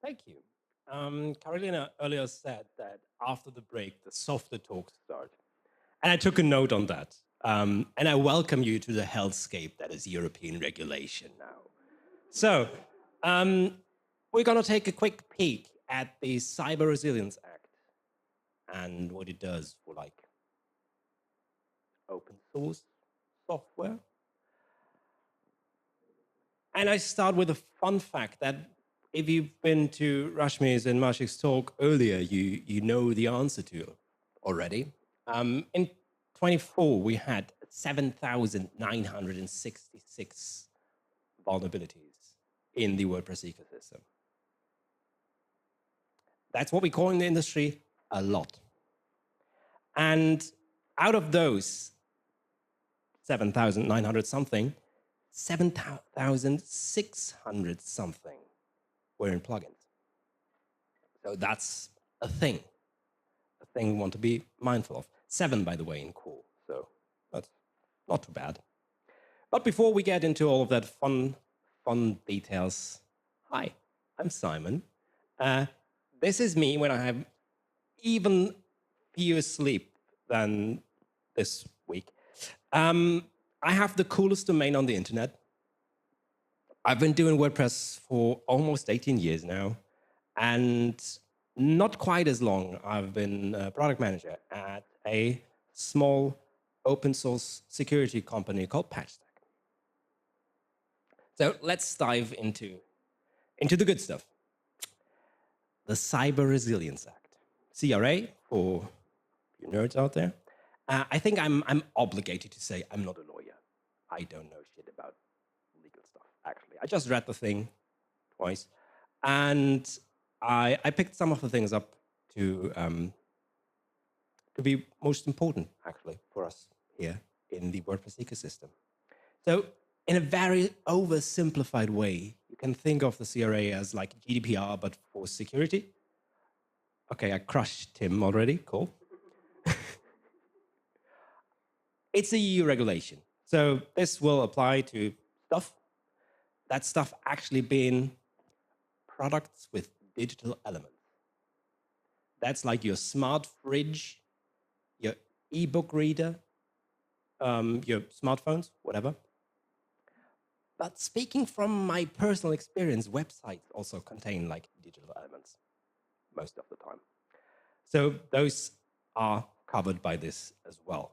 Thank you. Carolina earlier said that after the break, the softer talks start. And I took a note on that. And I welcome you to the hellscape that is European regulation now. So, we're going to take a quick peek at the Cyber Resilience Act and what it does for like open source software. And I start with a fun fact that if you've been to Rashmi's and Mashik's talk earlier, you know the answer to already. In 24, we had 7,966 vulnerabilities in the WordPress ecosystem. That's what we call in the industry a lot. And out of those 7,900 something, 7,600 something were in plugins. So that's a thing we want to be mindful of. 7, by the way, in core. So that's not too bad. But before we get into all of that fun details, hi, I'm Simon. This is me when I have even fewer sleep than this week. I have the coolest domain on the internet. I've been doing WordPress for almost 18 years now, and not quite as long. I've been a product manager at a small open source security company called PatchStack. So let's dive into the good stuff. The Cyber Resilience Act, CRA, for you nerds out there. I think I'm obligated to say I'm not a lawyer. I don't know shit about legal stuff, actually. I just read the thing twice, and I picked some of the things up to be most important, actually, for us here in the WordPress ecosystem. So in a very oversimplified way, you can think of the CRA as like GDPR, but for security. Okay, I crushed Tim already, cool. It's a EU regulation. So this will apply to stuff. That stuff actually being products with digital elements. That's like your smart fridge, your ebook reader, your smartphones, whatever. But speaking from my personal experience, websites also contain like digital elements most of the time. So those are covered by this as well.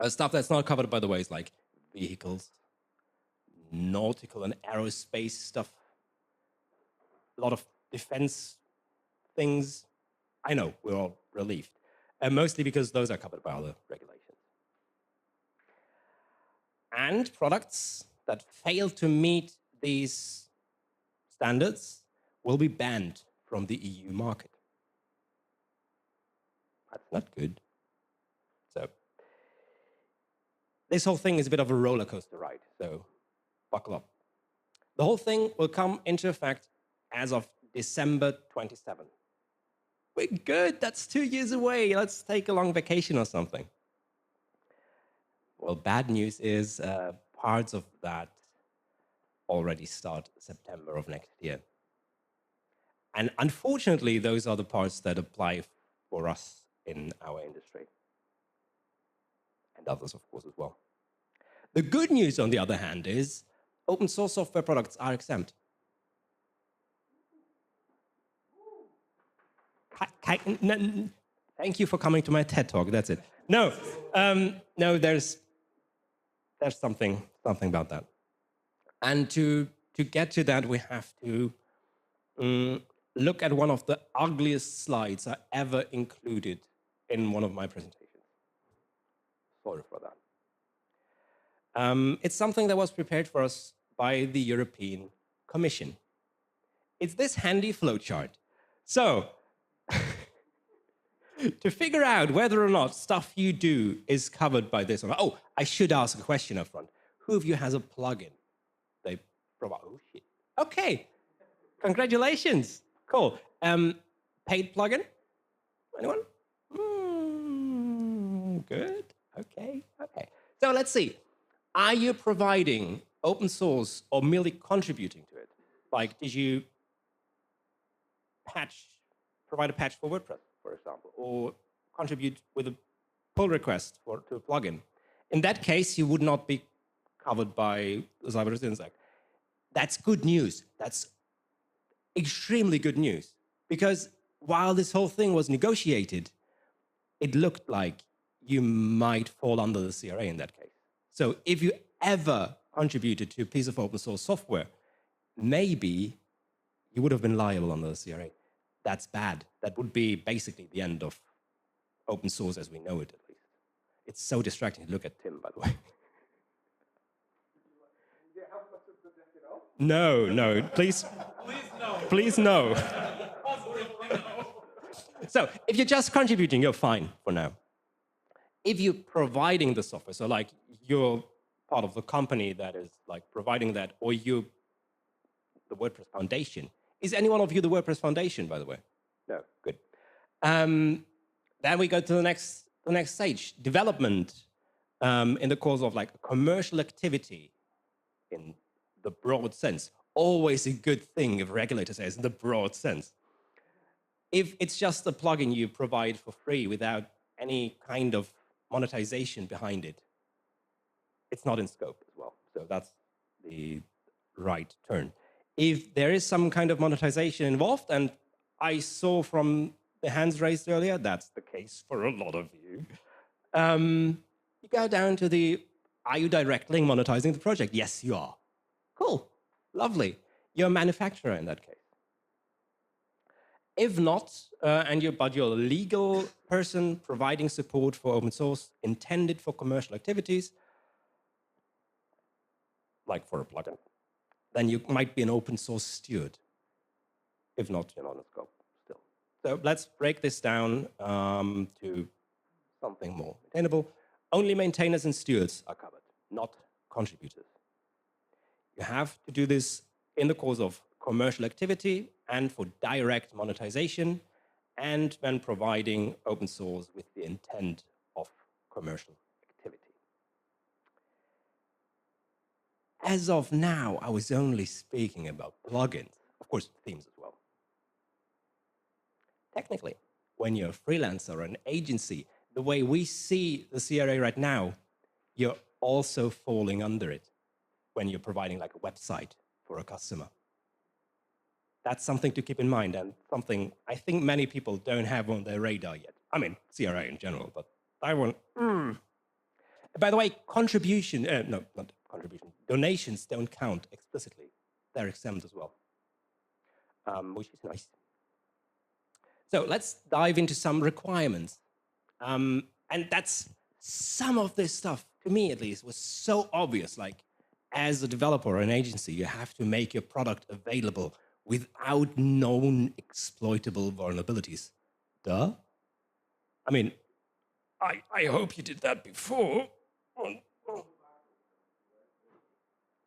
Stuff that's not covered, by the way, is like vehicles, nautical and aerospace stuff, a lot of defense things. I know, we're all relieved. Mostly because those are covered by other regulations. And products that fail to meet these standards will be banned from the EU market. That's not good. So this whole thing is a bit of a roller coaster ride, so buckle up. The whole thing will come into effect as of December 27. We're good, that's 2 years away. Let's take a long vacation or something. Well, bad news is parts of that already start September of next year. And unfortunately, those are the parts that apply for us in our industry. And others, of course, as well. The good news, on the other hand, is open source software products are exempt. Thank you for coming to my TED Talk, that's it. No, there's something about that. And to get to that, we have to look at one of the ugliest slides I ever included in one of my presentations. Sorry for that. It's something that was prepared for us by the European Commission. It's this handy flowchart. So, to figure out whether or not stuff you do is covered by this or not. Oh, I should ask a question up front. Who of you has a plugin? They provide. Oh shit. Okay. Congratulations. Cool. Paid plugin? Anyone? Good. Okay. So let's see. Are you providing open source or merely contributing to it? Like, did you provide a patch for WordPress, for example, or contribute with a pull request to a plugin. In that case, you would not be covered by the Cyber Resilience Act. That's good news. That's extremely good news, because while this whole thing was negotiated, it looked like you might fall under the CRA in that case. So if you ever contributed to a piece of open source software, maybe you would have been liable under the CRA. That's bad. That would be basically the end of open source as we know it, at least. It's so distracting to look at Tim, by the way. No, no, please. Please no. So if you're just contributing, you're fine for now. If you're providing the software, so like you're part of the company that is like providing that, or you, the WordPress Foundation. Is any one of you the WordPress Foundation, by the way? No, good. Then we go to the next stage, development in the course of like a commercial activity in the broad sense. Always a good thing if a regulator says in the broad sense. If it's just a plugin you provide for free without any kind of monetization behind it, it's not in scope as well. So that's the right turn. If there is some kind of monetization involved, and I saw from the hands raised earlier, that's the case for a lot of you, you go down to the, are you directly monetizing the project? Yes, you are. Cool, lovely. You're a manufacturer in that case. If not, but you're a legal person providing support for open source intended for commercial activities, like for a plugin, then you might be an open source steward. If not, you're not in scope still. So let's break this down to something more maintainable. Only maintainers and stewards are covered, not contributors. You have to do this in the course of commercial activity and for direct monetization, and when providing open source with the intent of commercial activity. As of now, I was only speaking about plugins, of course, themes as well. Technically, when you're a freelancer or an agency, the way we see the CRA right now, you're also falling under it when you're providing like a website for a customer. That's something to keep in mind, and something I think many people don't have on their radar yet. I mean, CRA in general, but I want. By the way, donations don't count explicitly. They're exempt as well, which is nice. So let's dive into some requirements. And that's some of this stuff, to me at least, was so obvious. Like, as a developer or an agency, you have to make your product available without known exploitable vulnerabilities. Duh. I mean, I hope you did that before.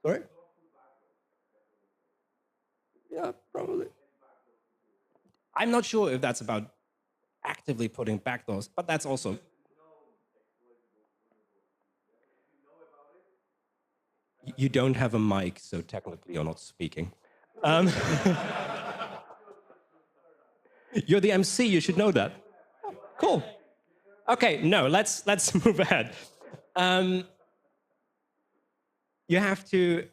Sorry? Yeah, probably. I'm not sure if that's about actively putting backdoors, but that's also... You don't have a mic, so technically you're not speaking. You're the MC, you should know that. Oh, cool. Okay, no, let's move ahead. You have to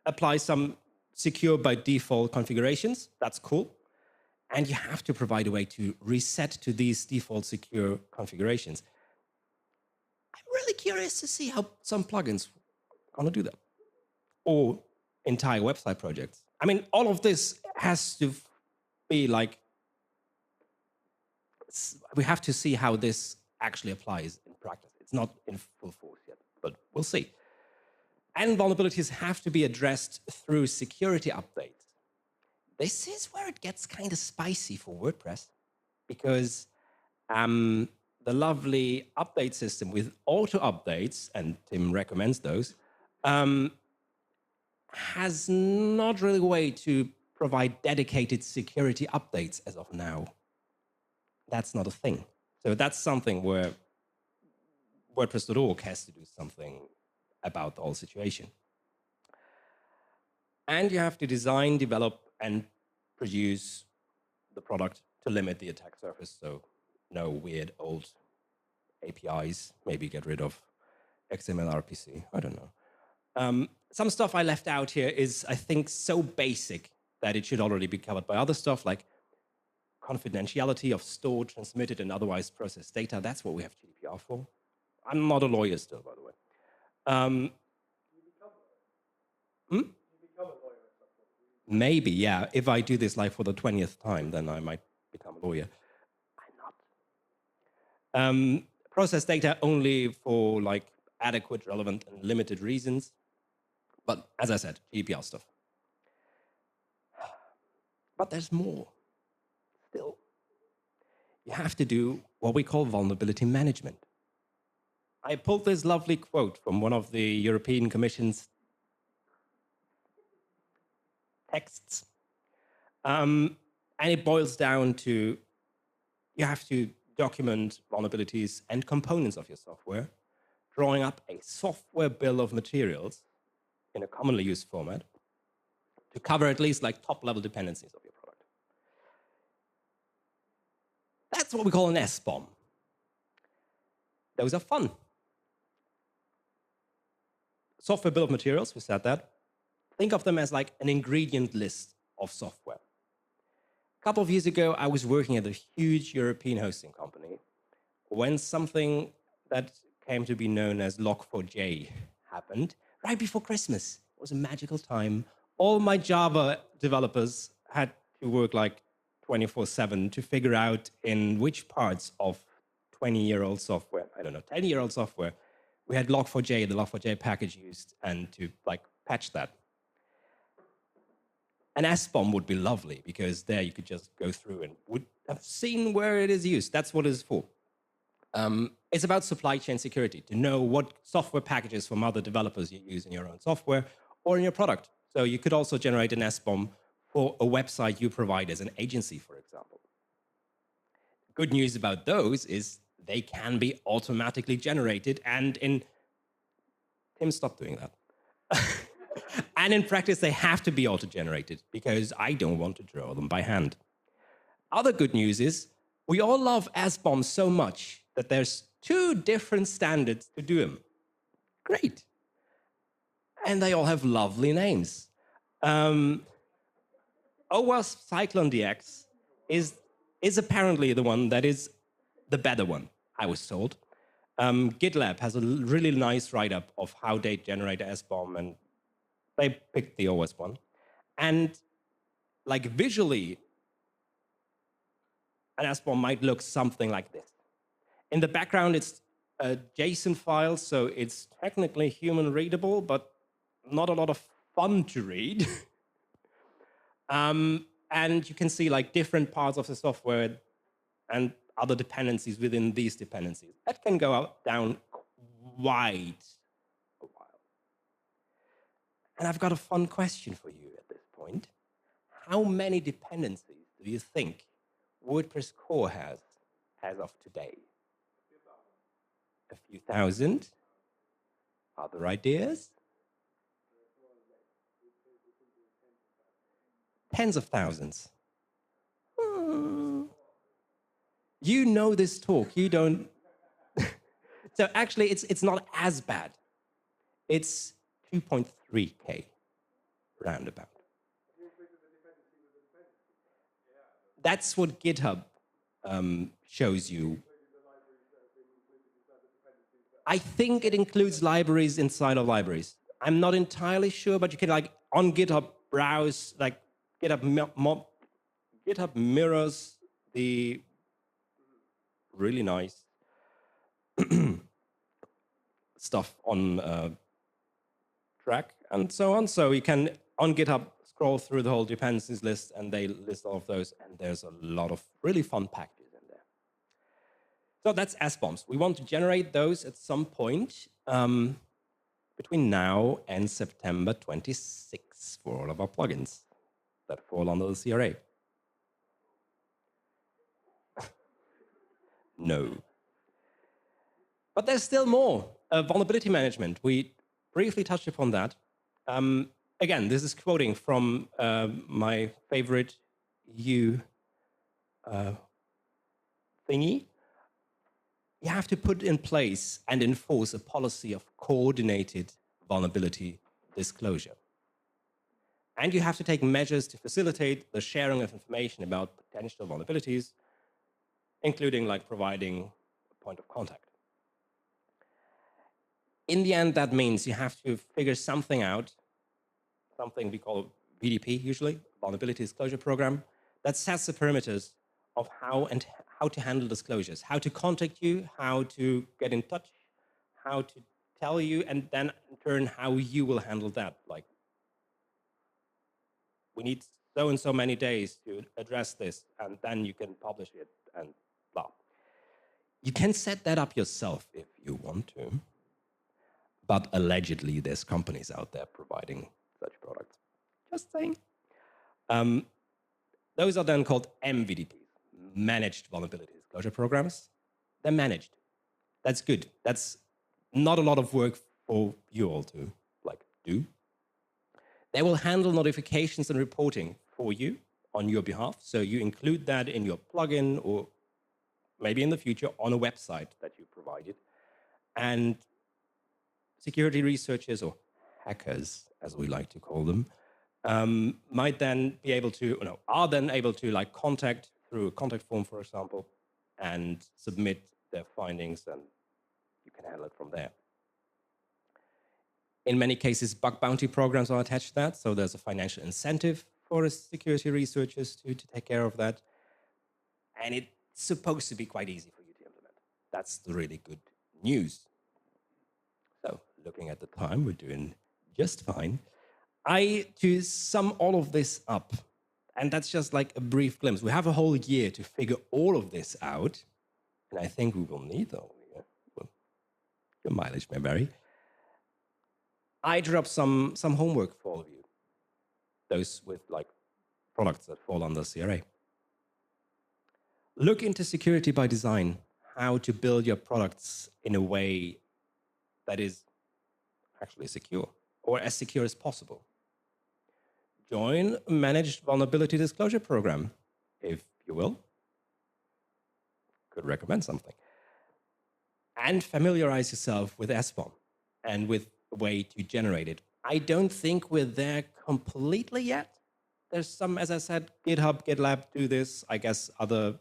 apply some secure by default configurations. That's cool. And you have to provide a way to reset to these default secure configurations. I'm really curious to see how some plugins are going to do that. Or entire website projects. I mean, all of this has to be like, we have to see how this actually applies in practice. It's not in full force yet, but we'll see. And vulnerabilities have to be addressed through security updates. This is where it gets kind of spicy for WordPress, because the lovely update system with auto updates, and Tim recommends those, has not really a way to provide dedicated security updates as of now. That's not a thing. So that's something where WordPress.org has to do something about the whole situation. And you have to design, develop, and produce the product to limit the attack surface. So no weird old APIs. Maybe get rid of XML RPC. I don't know. Some stuff I left out here is, I think, so basic that it should already be covered by other stuff, like confidentiality of stored, transmitted, and otherwise processed data. That's what we have GDPR for. I'm not a lawyer still, by the way. Maybe, yeah. If I do this like for the 20th time, then I might become a lawyer. I'm not. Process data only for like adequate, relevant, and limited reasons. But as I said, GDPR stuff. But there's more. Still, you have to do what we call vulnerability management. I pulled this lovely quote from one of the European Commission's texts. And it boils down to, you have to document vulnerabilities and components of your software, drawing up a software bill of materials in a commonly used format to cover at least like top-level dependencies of your product. That's what we call an SBOM. Those are fun. Software bill of materials, we said that. Think of them as like an ingredient list of software. A couple of years ago, I was working at a huge European hosting company when something that came to be known as Log4j happened right before Christmas. It was a magical time. All my Java developers had to work like 24/7 to figure out in which parts of 20-year-old software, I don't know, 10-year-old software, we had Log4j, the Log4j package used, and to like patch that. An SBOM would be lovely because there you could just go through and would have seen where it is used. That's what it's for. It's about supply chain security, to know what software packages from other developers you use in your own software or in your product. So you could also generate an SBOM for a website you provide as an agency, for example. Good news about those is they can be automatically generated, and Tim, stop doing that. And in practice, they have to be auto-generated because I don't want to draw them by hand. Other good news is we all love SBOMs so much that there's 2 different standards to do them. Great. And they all have lovely names. OWASP Cyclone DX is apparently the one that is the better one, I was told. GitLab has a really nice write-up of how they generate a SBOM, and they picked the OWASP one. And like visually, an SBOM might look something like this. In the background, it's a JSON file, so it's technically human readable, but not a lot of fun to read. And you can see like different parts of the software and other dependencies within these dependencies. That can go down quite a while. And I've got a fun question for you at this point. How many dependencies do you think WordPress core has as of today? A few thousand? Other ideas? Tens of thousands. You know this talk, you don't. So actually, it's not as bad. It's 2.3K, roundabout. That's what GitHub shows you. I think it includes libraries inside of libraries. I'm not entirely sure, but you can like on GitHub browse, like GitHub mirrors the really nice stuff on track and so on. So you can, on GitHub, scroll through the whole dependencies list, and they list all of those, and there's a lot of really fun packages in there. So that's SBOMs. We want to generate those at some point between now and September 26 for all of our plugins that fall under the CRA. No. But there's still more. Vulnerability management. We briefly touched upon that. Again, this is quoting from my favorite EU thingy, you have to put in place and enforce a policy of coordinated vulnerability disclosure. And you have to take measures to facilitate the sharing of information about potential vulnerabilities, including like providing a point of contact. In the end, that means you have to figure something out, something we call VDP usually, Vulnerability Disclosure Program, that sets the parameters of how to handle disclosures, how to contact you, how to get in touch, how to tell you, and then in turn, how you will handle that. Like, we need so and so many days to address this, and then you can publish it, and blah. You can set that up yourself if you want to, but allegedly there's companies out there providing such products. Just saying. Those are then called MVDPs, Managed Vulnerability Disclosure Programs. They're managed. That's good. That's not a lot of work for you all to do. They will handle notifications and reporting for you on your behalf. So you include that in your plugin or maybe in the future on a website that you provided. And security researchers or hackers, as we like to call them, might then be able to, are then able to like contact through a contact form, for example, and submit their findings, and you can handle it from there. In many cases, bug bounty programs are attached to that, so there's a financial incentive for security researchers to take care of that. And it's supposed to be quite easy for you to implement. That's the really good news. So, looking at the time, we're doing just fine. To sum all of this up, and that's just like a brief glimpse. We have a whole year to figure all of this out, and I think we will need the whole year. Well, your mileage may vary. I drew up some homework for all of you, those with like products that fall under CRA. Look into security by design, how to build your products in a way that is actually secure, or as secure as possible. Join a managed vulnerability disclosure program, if you will. Could recommend something. And familiarize yourself with SBOM and with the way to generate it. I don't think we're there completely yet. There's some, as I said, GitHub, GitLab do this. I guess other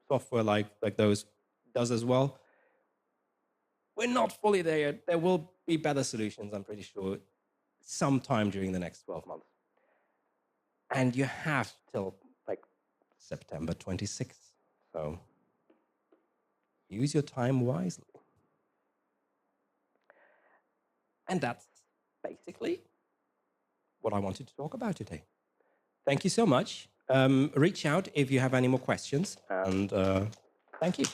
software like those does as well. We're not fully there yet. There will be better solutions, I'm pretty sure, sometime during the next 12 months. And you have till like September 26th. So use your time wisely. And that's basically what I wanted to talk about today. Thank you so much. Reach out if you have any more questions, and thank you.